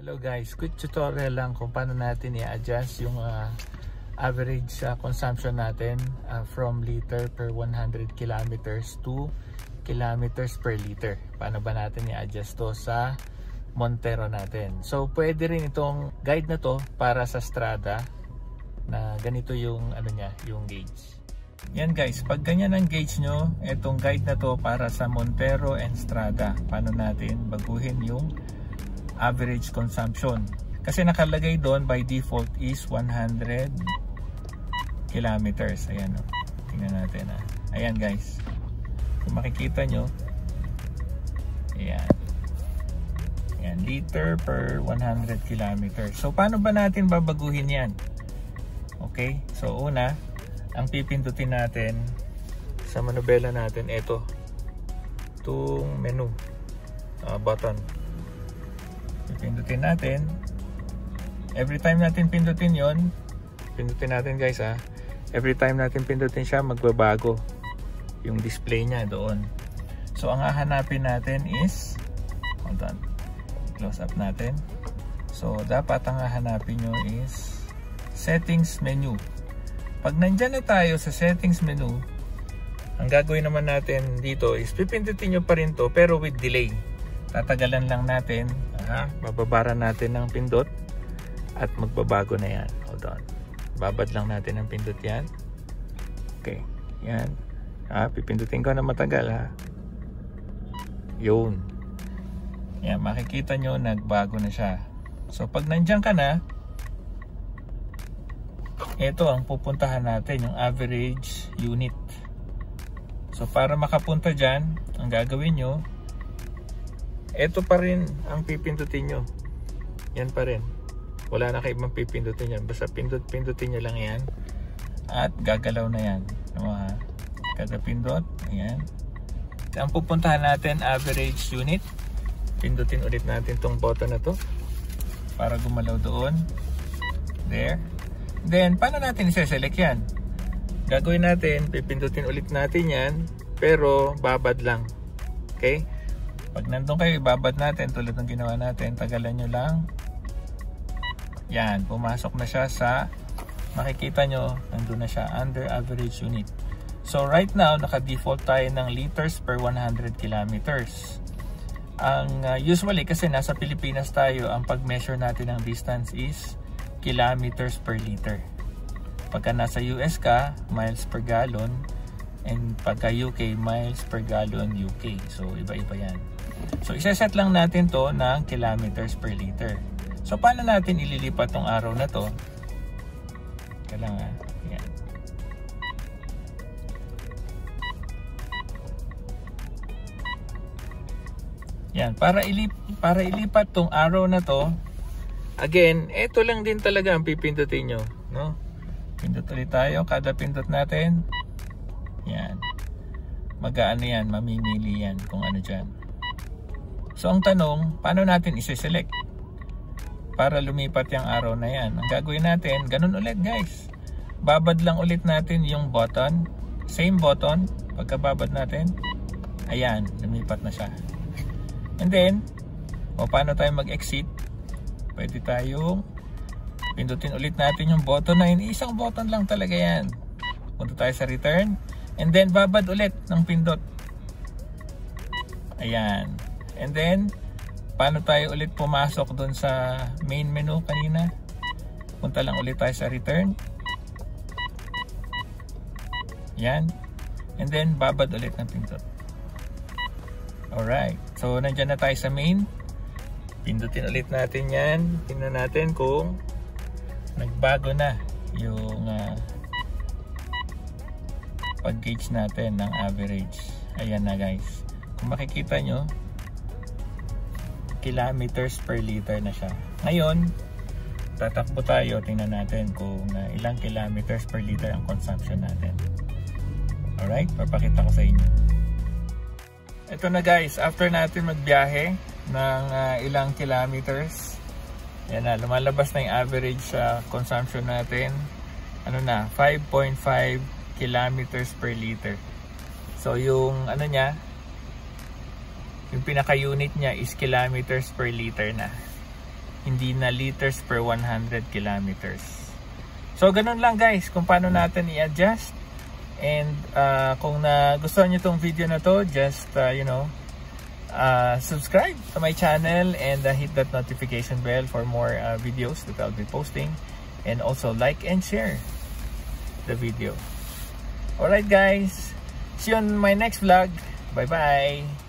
Hello guys, quick tutorial lang kung paano natin i-adjust yung average consumption natin from liter per 100 kilometers to kilometers per liter. Paano ba natin i-adjust to sa Montero natin? So pwede rin itong guide na to para sa Strada na ganito yung ano niya, yung gauge. Yan guys, pag ganyan ang gauge nyo, itong guide na to para sa Montero and Strada. Paano natin baguhin yung average consumption? Kasi nakalagay doon by default is 100 kilometers. Ayan o, tingnan natin ha. Ayan guys, kung makikita nyo, ayan, ayan, liter per 100 kilometers. So paano ba natin babaguhin yan? Okay, so una, ang pipindutin natin sa manubela natin, ito, itong menu button. Pipindutin natin. Every time natin pindutin yon, pindutin natin guys ha, every time natin pindutin siya, magbabago yung display niya doon. So ang hahanapin natin is, hold on, close up natin. So dapat ang hahanapin nyo is settings menu. Pag nandyan na tayo sa settings menu, ang gagawin naman natin dito is pipindutin nyo pa rin to pero with delay. Tatagalan lang natin, bababara natin ng pindot at magbabago na yan. Hold on, babad lang natin ng pindot yan. Okay, yan, pipindutin ko na matagal ha. Yun, yan, makikita nyo nagbago na siya. So pag nandyan ka na, ito ang pupuntahan natin, yung average unit. So para makapunta dyan, ang gagawin nyo, ito pa rin ang pipindutin nyo. Yan pa rin, wala na kayo ibang pipindutin yan. Basta pindutin nyo lang yan at gagalaw na yan. Kada pindot, ayan. Ang pupuntahan natin, average unit. Pindutin ulit natin tong button na to para gumalaw doon. There. Then, paano natin i-select yan? Gagawin natin, pipindutin ulit natin yan, pero babad lang. Okay? Pag nandun kayo, babad natin, tulad ng ginawa natin, tagalan nyo lang. Yan, pumasok na siya sa, makikita nyo, nandun na siya, under average unit. So, right now, naka-default tayo ng liters per 100 kilometers. Ang usually, kasi nasa Pilipinas tayo, ang pag-measure natin ng distance is kilometers per liter. Pagka nasa US ka, miles per gallon, and pagka UK, miles per gallon UK. So iba-iba yan. So isa-set lang natin to ng kilometers per liter. So paano natin ililipat tong araw na to? Kailangan yan. Yan, para ilipat tong araw na to, again, ito lang din talaga ang pipindutin nyo, no? Pindot ulit tayo, kada pindot natin, yan, mag-aano yan, mamimili yan kung ano dyan. So ang tanong, paano natin isi-select para lumipat yung araw na yan? Ang gagawin natin, ganun ulit guys, babad lang ulit natin yung button, same button, pagkababad natin, ayan, lumipat na siya. And then, paano tayo mag-exit? Pwede tayong pindutin ulit natin yung button na yun. Isang button lang talaga yan. Punta tayo sa return. And then babad ulit ng pindot. Ayan. And then paano tayo ulit pumasok dun sa main menu kanina? Punta lang ulit tayo sa return. Ayan. And then babad ulit ng pindot. Alright. So nandyan na tayo sa main. Pindutin ulit natin yan. Tingnan natin kung nagbago na yung pag-gauge natin ng average. Ayan na guys. Kung makikita nyo, kilometers per liter na siya. Ngayon, tatakbo tayo. Tingnan natin kung ilang kilometers per liter ang consumption natin. Alright, papakita ko sa inyo. Ito na guys, after natin magbiyahe ng ilang kilometers, yan na, lumalabas na yung average consumption natin. Ano na, 5.5 kilometers per liter. So yung ano niya, yung pinaka-unit niya is kilometers per liter na. hindi na liters per 100 kilometers. So ganun lang guys kung paano natin i-adjust. And kung nagustuhan nyo tong video na to, just subscribe to my channel and hit that notification bell for more videos that I'll be posting. And also like and share the video. Alright guys, see you on my next vlog. Bye bye.